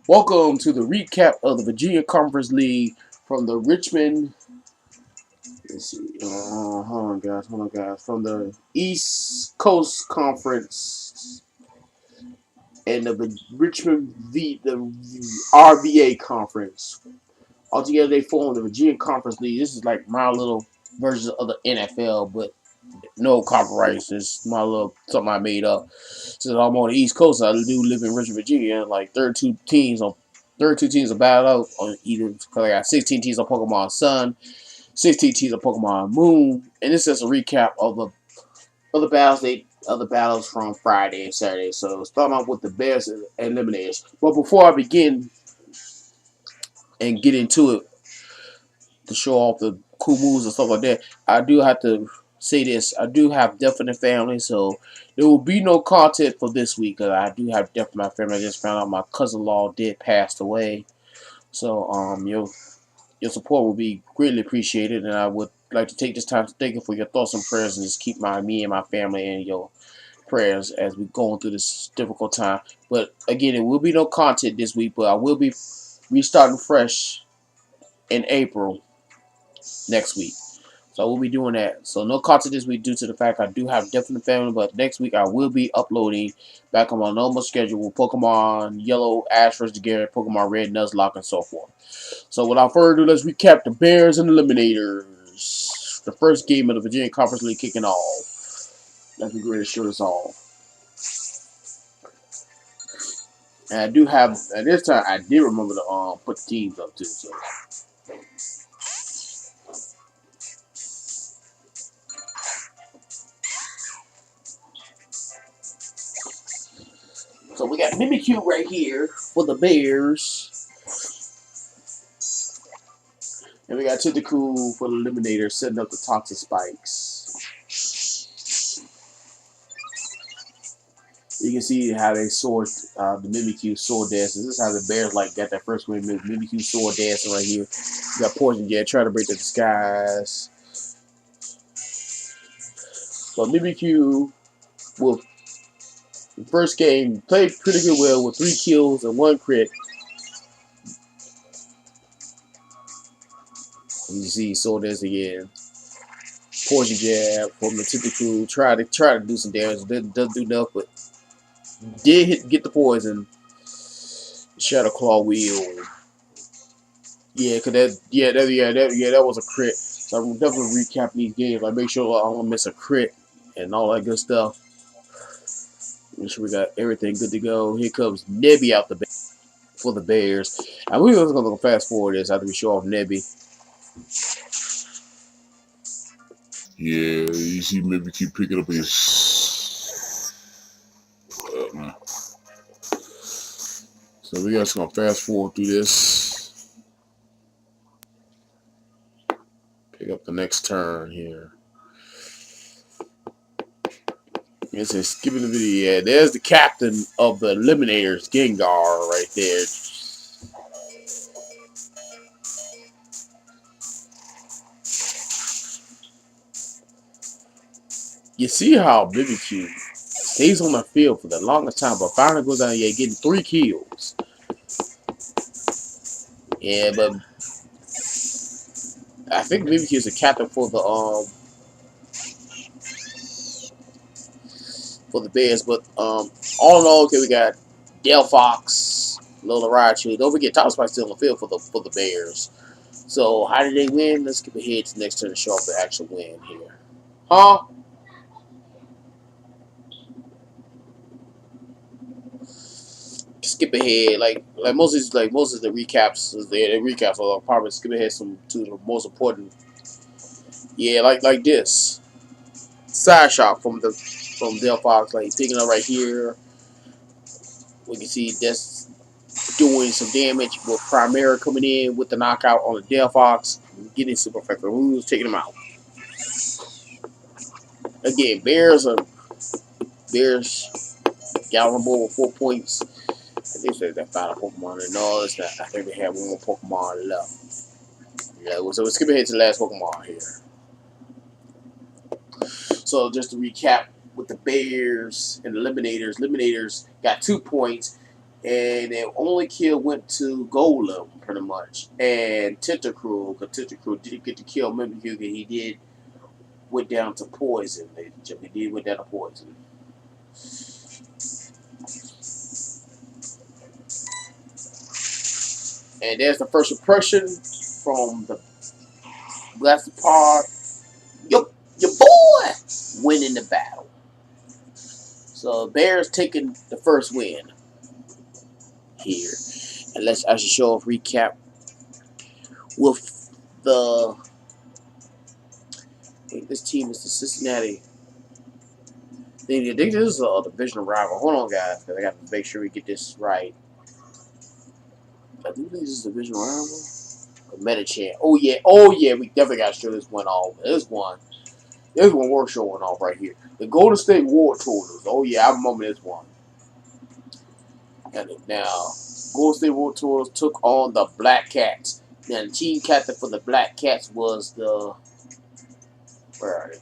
Welcome to the recap of the Virginia Conference League from the Richmond. Let's see. Hold on, guys. From the East Coast Conference and the Richmond the RVA Conference. Altogether, they form the Virginia Conference League. This is like my little version of the NFL, but no copyrights. It's my little something I made up. Since I'm on the East Coast, I do live in Richmond, Virginia. Like 32 teams are battled out on either. Cause I got 16 teams on Pokemon Sun, 16 teams on Pokemon Moon, and this is a recap of the battles from Friday and Saturday. So starting off with the Bears and Eliminators. But before I begin and get into it, to show off the cool moves and stuff like that, I do have to say this. I do have death in the family, so there will be no content for this week because I do have death in my family. I just found out my cousin-in-law did pass away. So your support will be greatly appreciated, and I would like to take this time to thank you for your thoughts and prayers, and just keep me and my family in your prayers as we're going through this difficult time. But again, it will be no content this week, but I will be restarting fresh in April next week. So I will be doing that. So no content this week due to the fact I do have Death in the Family, but next week I will be uploading back on my normal schedule with Pokemon Yellow, Ash vs. Gary, Pokemon Red, Nuzlocke, and so forth. So without further ado, let's recap the Bears and Eliminators. The first game of the Virginia Conference League kicking off. Let's be great to show this all. And I do have, at this time, I did remember to put the teams up too. So we got Mimikyu right here for the Bears. And we got Tentacool for the Eliminator setting up the Toxic Spikes. You can see how they soared the Mimikyu sword dancing. This is how the Bears got that first win. Mimikyu sword dancing right here. You got Poison Jet trying to break the disguise. But Mimikyu will first game played pretty good well with 3 kills and 1 crit. And you see sword dance again. Poison Jab from the Tentacool. Try to do some damage. Doesn't do enough, but did get the poison. Shadow Claw wheel. Yeah, that was a crit. So I'm definitely recapping these games. Like make sure I don't miss a crit and all that good stuff. Make sure we got everything good to go. Here comes Nebby out for the Bears. And we're just gonna fast forward this after we show off Nebby. Yeah, you see maybe keep picking up his. So we just gonna fast forward through this. Pick up the next turn here. It says skipping the video. Yeah, there's the captain of the Eliminators, Gengar, right there. You see how Mimikyu stays on the field for the longest time, but finally goes down here getting 3 kills. Yeah, but I think Mimikyu is the captain for the Bears. But all in all, okay, we got Delphox, Lola Raichu. Don't forget, Thomas Spike's still on the field for the Bears. So how did they win? Let's skip ahead to the next turn to show off the actual win here. Huh? Skip ahead, like most of the recaps, the recaps are probably skip ahead to the most important. Yeah, like this side shot from Delphox, like picking up right here. We can see that's doing some damage with Primera coming in with the knockout on the Delphox, getting super effective moves, taking him out. Again, Bears got on board with 4 points. They said that final Pokemon and all this. I think they have one more Pokemon left. Yeah, so we'll skip ahead to the last Pokemon here. So just to recap with the Bears and the Eliminators. Eliminators got 2 points. And the only kill went to Golem, pretty much. And Tentacruel, because Tentacruel didn't get to kill Mimikyu, he did went down to poison. He did went down to poison. And there's the first impression from the Blastoise. Your boy winning the battle. So Bears taking the first win here. And I should show a recap with the. I think this team is the Cincinnati. I think this is a divisional rival. Hold on, guys, because I got to make sure we get this right. I think this is a divisional rival. Metachamp. Oh yeah, we definitely got to show this one off. This one we're showing off right here. The Golden State Wartortoise. Oh yeah, I remember this one. And now, Golden State Wartortoise took on the Black Cats. Now the team captain for the Black Cats was the. Where are they?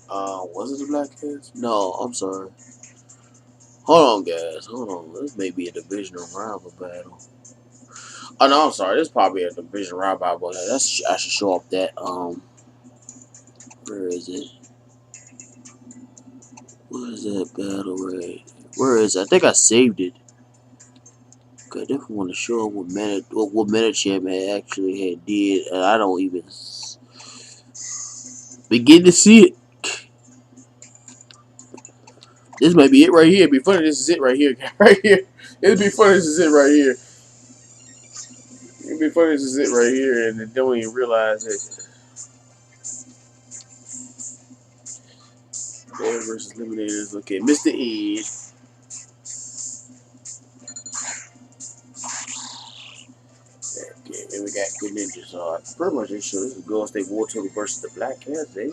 Was it the Black Cats? No, I'm sorry. Hold on, guys. Hold on. This may be a divisional rival battle. Oh no, I'm sorry. This is probably a division rival battle. I should show up that. Where is it? What is that battle right? Where is it? I think I saved it. I definitely want to show up what Metachamp actually had did, and I don't even begin to see it. This might be it right here. It'd be funny. This is it right here. Right here. It'd be funny. This is it right here. It'd be funny. This is it right here, and they don't even realize it. Bear versus Eliminators. Okay, Mr. Ed. Okay, and we got Good Ninja. So pretty much this show. This is Golden State Wartortoise versus the Black Cats. There.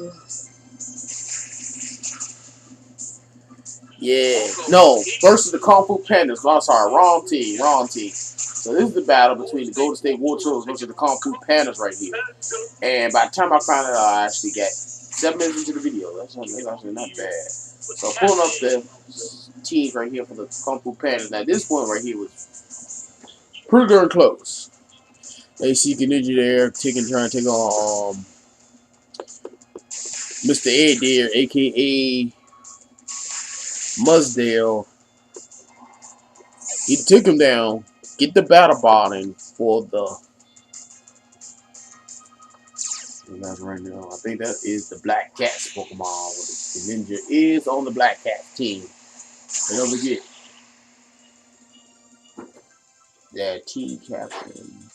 Yeah. No, versus the Kung Fu Pandas. I'm sorry, wrong team. So this is the battle between the Golden State Wartortoise versus the Kung Fu Pandas right here. And by the time I found out, I actually got 7 minutes into the video. That's actually not bad. So pulling up the teams right here for the Kung Fu Pandas. Now this one right here was pretty darn close. AC Ninja there, trying to take on Mr. Ed there, aka Muzdale. He took him down. Get the battle botting for the. Right now, I think that is the Black Cats Pokemon. The Ninja is on the Black Cat team. And don't forget, that team captain.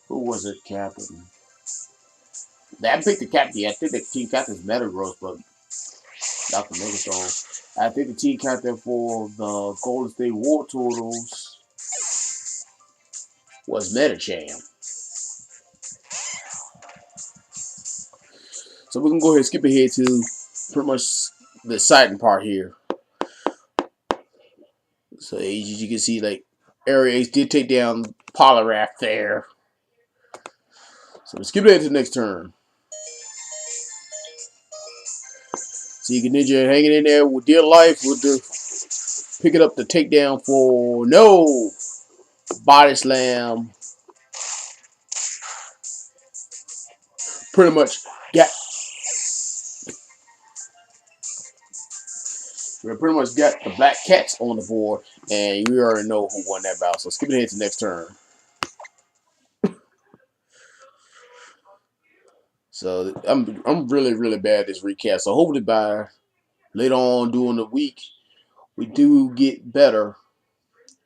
Who was it, captain? I picked the captain. I think the team captain is Metagross, but Dr. Megatron. I think the team captain for the Golden State Wartortoise was Metachamp. So we can go ahead and skip ahead to pretty much the exciting part here. So as you can see, like, Aries did take down Poliwrath there. So let's skip ahead to the next turn. So you can Ninja hanging in there with dear life with the picking up the takedown for no body slam. Pretty much got the Black Cats on the board, and we already know who won that battle. So skip ahead to the next turn. So I'm really bad at this recap. So hopefully by later on during the week we do get better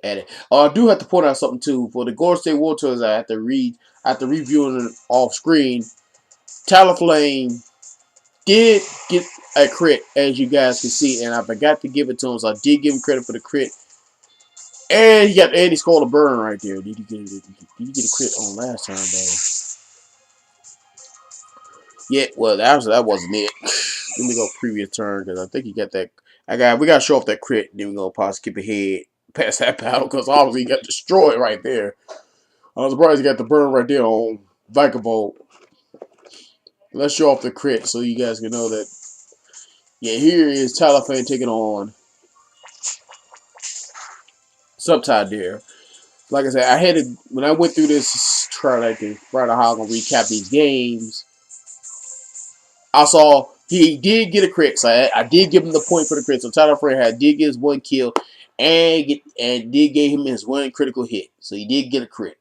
at it. I do have to point out something too for the Golden State Wartortoise. I have to reviewing it off screen. Talonflame did get a crit, as you guys can see, and I forgot to give it to him, so I did give him credit for the crit. And he scored a burn right there. Did he get a crit on last time though? Yeah, well that wasn't it. Let me go previous turn because I think he got that. We gotta show off that crit. Then we're gonna probably skip ahead past that battle because obviously he got destroyed right there. I was surprised he got the burn right there on Vikavolt. Let's show off the crit so you guys can know that Yeah, here is Tyler Fane taking on Subtide there. Like I said, I had to when I went through this try like to right how I'm gonna recap these games. I saw he did get a crit, so I did give him the point for the crit. So Tyler Fane did get his one kill and did give him his one critical hit. So he did get a crit.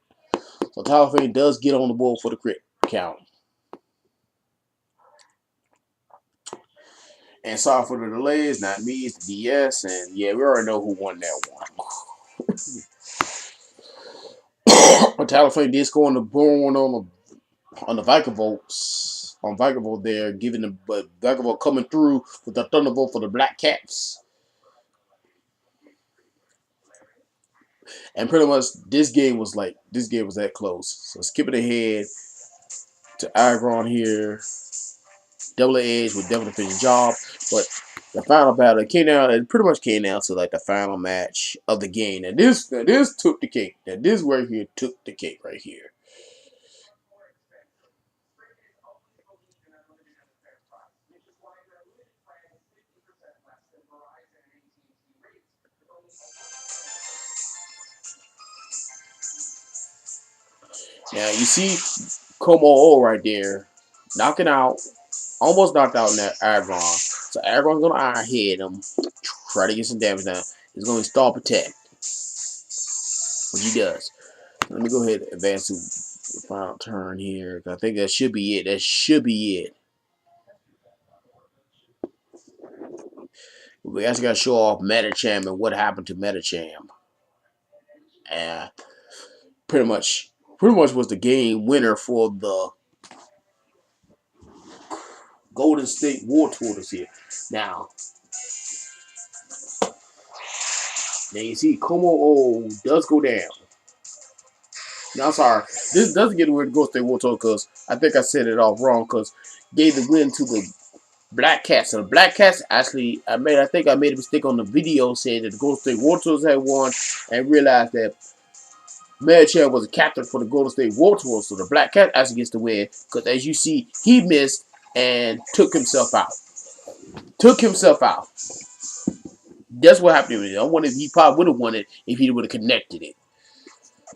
So Tyler Fane does get on the board for the crit count. And sorry for the delays, not me, it's the DS, and yeah, we already know who won that one. But Tyler Fane did score on the board on the Vikavolt. On Vikavolt there, giving the Vikavolt coming through with the Thunderbolt for the Black Caps. And pretty much this game was that close. So skipping ahead to Agron here. Double Edge would definitely finish the job. But the final battle it pretty much came down to like the final match of the game. And this took the cake. Now this right here took the cake right here. Now you see Como O right there, knocking out, almost knocked out Agron. So Agron's gonna iron hit him, try to get some damage down. He's gonna stall protect, which he does. Let me go ahead and advance to the final turn here. I think that should be it. That should be it. We actually got to show off Metacham and what happened to Metacham. And pretty much was the game winner for the Golden State War Tortoise here. Now you see Como O does go down. Now, I'm sorry. This doesn't get weird to Golden State War Tortoise because I think I said it all wrong because gave the win to the Black Cats. So the Black Cats actually, I think I made a mistake on the video saying that the Golden State War Tortoise had won and realized that Medicham was a captain for the Golden State War Tortoise. So the Black Cat actually gets the win because as you see, he missed and took himself out. That's what happened to him. I wonder if he probably would have won it if he would have connected it.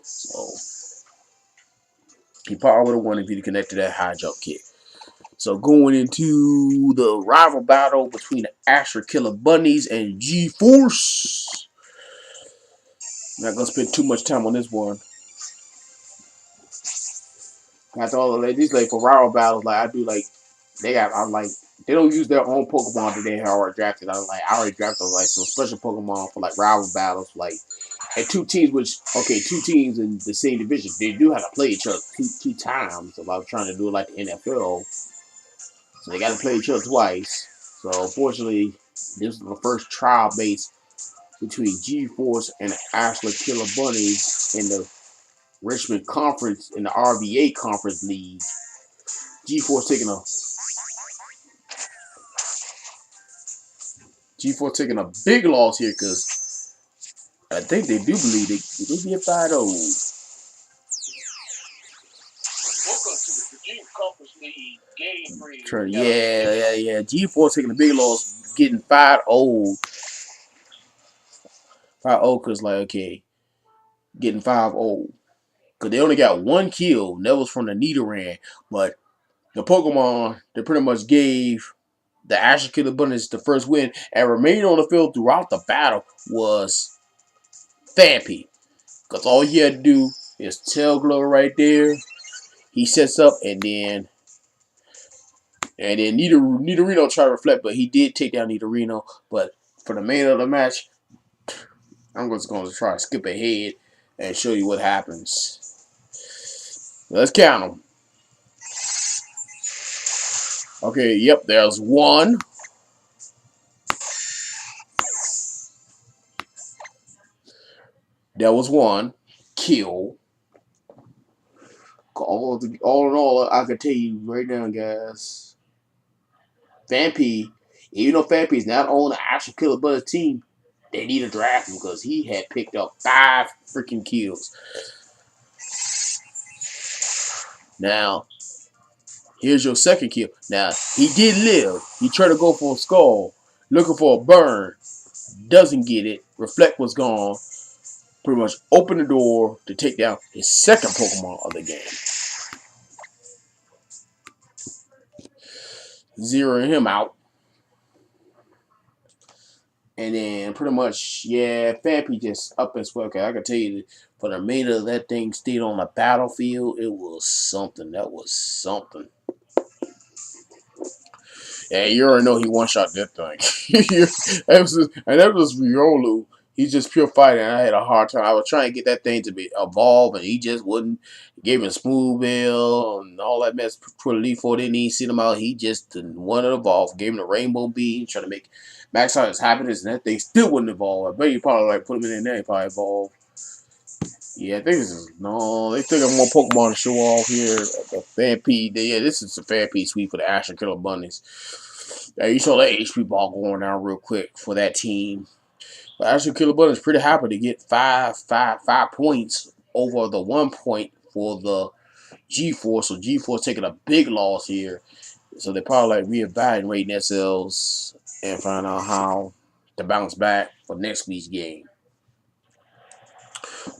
So he probably would have won if he'd connected that high jump kick. So going into the rival battle between the Astro Killer Bunnies and G-Force. Not gonna spend too much time on this one. After all of these like for rival battles, like I do like they don't use their own Pokemon that they have already drafted. I already drafted like some special Pokemon for like rival battles, like and two teams in the same division. They do have to play each other two times. If I was trying to do it like the NFL. So they got to play each other twice. So unfortunately, this is the first trial base between G-Force and the Ashland Killer Bunnies in the Richmond Conference in the RVA Conference League. G-Force taking a big loss here because I think they do believe they be a 5-0. Welcome to the Virginia Conference League game free. Yeah. G-Force taking a big loss, getting 5-0. 5-0 because like okay, getting 5-0. Because they only got one kill, and that was from the Nidoran. But the Pokemon, they pretty much gave the Ashton Killer Bunnies the first win and remained on the field throughout the battle was Phanpy. Because all he had to do is Tail Glow right there. He sets up and then Nidorino tried to reflect, but he did take down Nidorino. But for the main of the match, I'm just going to try to skip ahead and show you what happens. Let's count them. Okay, yep, there's one. That was one. Kill. All in all, I can tell you right now, guys. Phanpy, even though Phanpy is not on the actual Killer Bunnies team, they need to draft him because he had picked up 5 freaking kills. Now, Here's your second kill. Now, he did live. He tried to go for a skull, looking for a burn. Doesn't get it. Reflect was gone. Pretty much opened the door to take down his second Pokemon of the game. Zeroing him out. And then pretty much, yeah, Phanpy just up as well. Okay, I can tell you, for the remainder of that thing stayed on the battlefield, it was something. That was something. Yeah, you already know he one-shot that thing. And that was Riolu. He's just pure fighting. I had a hard time. I was trying to get that thing to be evolved, and he just wouldn't. Gave him Smooth Bill and all that mess. Put a leaf for it, didn't even see him out. He just didn't want to evolve. Gave him the Rainbow Beam, trying to make max out his happiness, and that thing still wouldn't evolve. I bet you probably like put him in there, he probably evolved. Yeah, I think this is they still got more Pokemon to show off here. The Phanpy, yeah, this is the Phanpy suite for the Astro Killer Bunnies. Yeah, you saw that HP ball going down real quick for that team. But Astro Killer Bunnies pretty happy to get 5 points over the 1 point for the G-Force. So G-Force taking a big loss here. So they're probably like reevaluating themselves and find out how to bounce back for next week's game.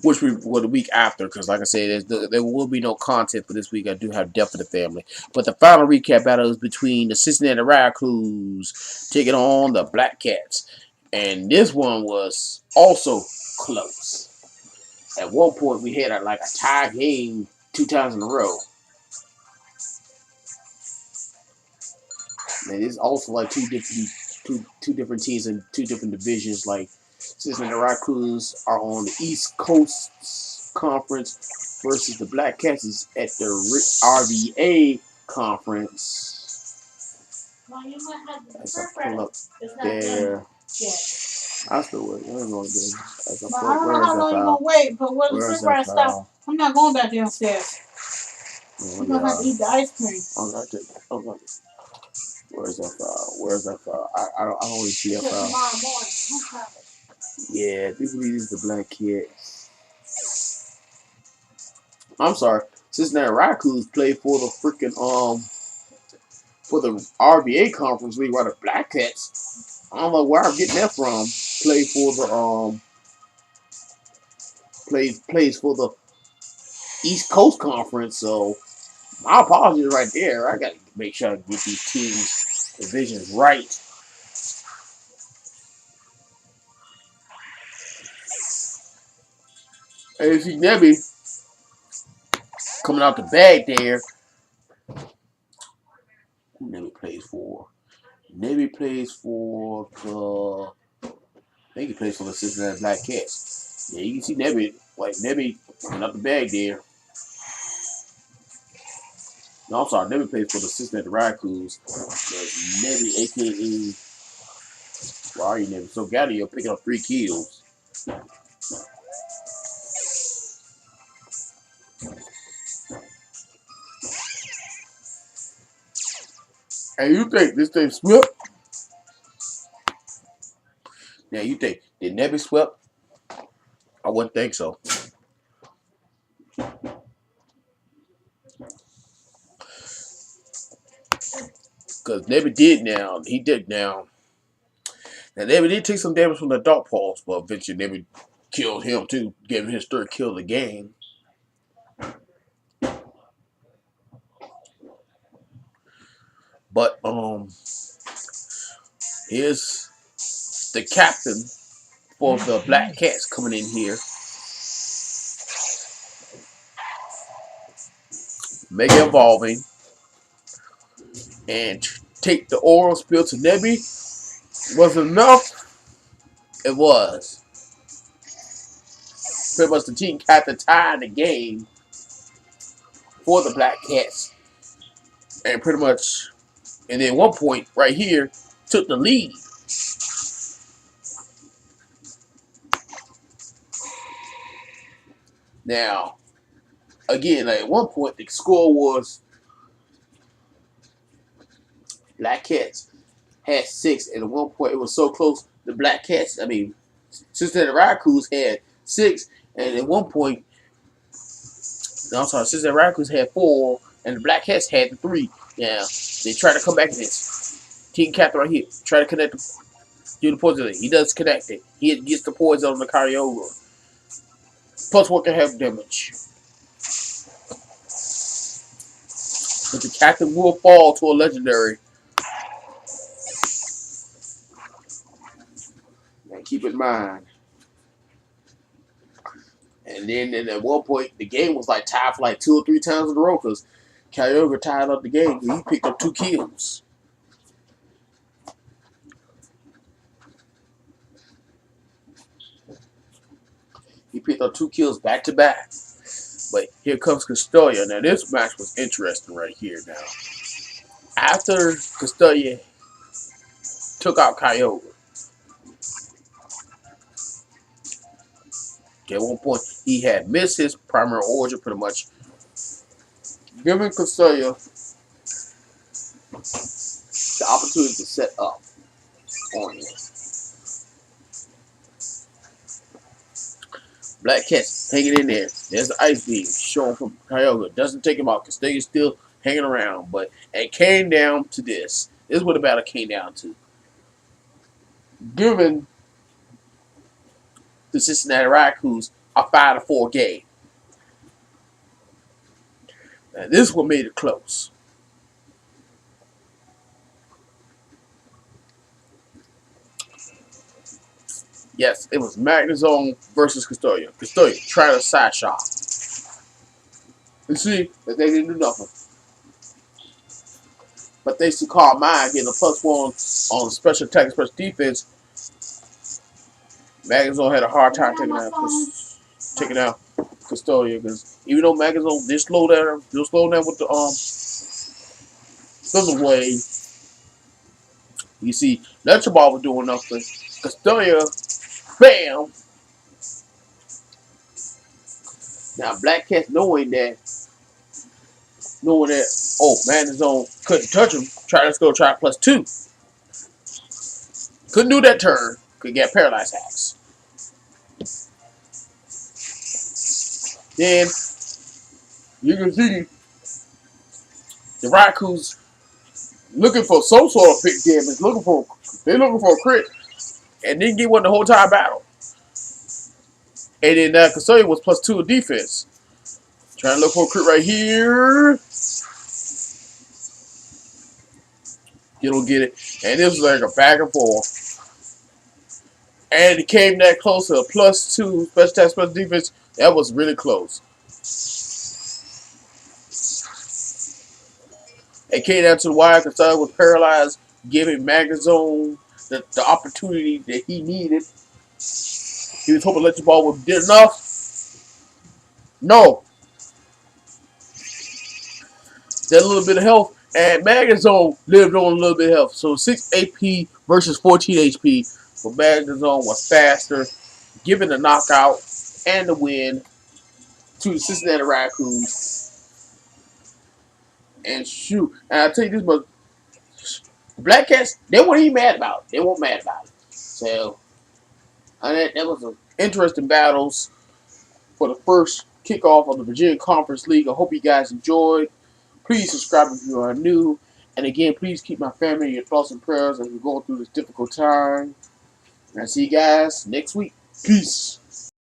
Which we will the week after, because like I said, there will be no content for this week. I do have Death of the Family. But the final recap battle is between the Cincinnati Raccoons taking on the Black Cats. And this one was also close. At one point, we had a tie game 2 times in a row. And it's also like two different teams in 2 different divisions. Like Cincinnati Raccoons are on the East Coast Conference versus the Black Cats is at the RVA Conference. That's a pull up there. I still wait. I'm going to get I don't know how long you're going to wait, but when the surprise stop, I'm not going back downstairs. I'm going to have to eat the ice cream. Where's that file? Where's that file? I don't really see that file. Tomorrow morning. Yeah, people use the Black Cats. I'm sorry. Cincinnati Raccoons play for the freaking for the RBA Conference League, while the Black Cats, I don't know where I'm getting that from, play for the plays for the East Coast Conference. So my apologies right there. I got to make sure I get these teams' divisions right. And you see Nebby coming out the bag there. Who Nebby plays for? Nebby plays for the... I think he plays for the Cincinnati Black Cats. Yeah, you can see Nebby coming out the bag there. No, I'm sorry. Nebby plays for the Cincinnati Raccoons. Nebby, a.k.a. Where are you, Nebby? So Galileo picking up 3 kills. And you think this thing swept? Now you think, did Nebby swept? I wouldn't think so. Because Nebby did now. He did now. Now Nebby did take some damage from the Dark Pulse, but eventually Nebby killed him too, gave him his 3rd kill of the game. But here's the captain for the Black Cats coming in here. Mega Evolving. And take the oral spill to Nebby. Was it enough? It was. Pretty much the team had to tie the game for the Black Cats. And pretty much, and then 1 point right here took the lead. Now, again, at 1 point, the score was Black Cats had 6, and at 1 point it was so close. The Black Cats, Cincinnati Raccoons had 6, and at 1 point, Cincinnati Raccoons had 4, and the Black Cats had 3. Yeah, they try to come back to this. Team Captain right here. Try to connect do the poison. He does connect it. He gets the poison on the Kyogre. Plus one can have damage. But the captain will fall to a legendary. And keep in mind. And then at one point, the game was like tied for like 2 or 3 times in a row because Kyogre tied up the game. He picked up 2 kills. He picked up 2 kills back to back. But here comes Castelia. Now this match was interesting right here now. After Castelia took out Kyogre, at one point he had missed his primary origin pretty much, giving Castelia the opportunity to set up on him. Black Cat's hanging in there. There's the ice beam showing from Kyogre. Doesn't take him out. Castelia's still hanging around. But it came down to this. This is what the battle came down to. Given the Cincinnati Raccoons a 5-4 game. Now this is what made it close. Yes, it was Magnezone versus Castelia. Castelia tried a side shot. You see that they didn't do nothing. But they see Carl Mine getting a +1 on special attack and special defense. Magnezone had a hard time taking out Castelia because even though Magnezone did slow down with the Scissor Wave, you see Electro Ball was doing nothing. Castelia, bam! Now Black Cat knowing that Magnezone couldn't touch him, try +2. Couldn't do that turn. Could get paralyzed hacks. Then you can see the Raccoons looking for some sort of pick damage. They're looking for a crit, and didn't get one the whole time battle. And then Castelia was +2 in defense. Trying to look for a crit right here. You don't get it. And this was like a back and forth. And it came that close to a +2 special attack, special defense. That was really close. It came down to the wire. Castelia was paralyzed, giving Magnezone the opportunity that he needed. He was hoping Electro Ball would did enough. No. That little bit of health. And Magnezone lived on a little bit of health. So 6 AP versus 14 HP. But Magnezone was faster, giving the knockout and the win to the Cincinnati Raccoons. And shoot, and I'll tell you this, but Black Cats, they weren't even mad about it. They weren't mad about it. So, that was an interesting battles for the first kickoff of the Virginia Conference League. I hope you guys enjoyed. Please subscribe if you are new. And again, please keep my family in your thoughts and prayers as we go through this difficult time. And I'll see you guys next week. Peace.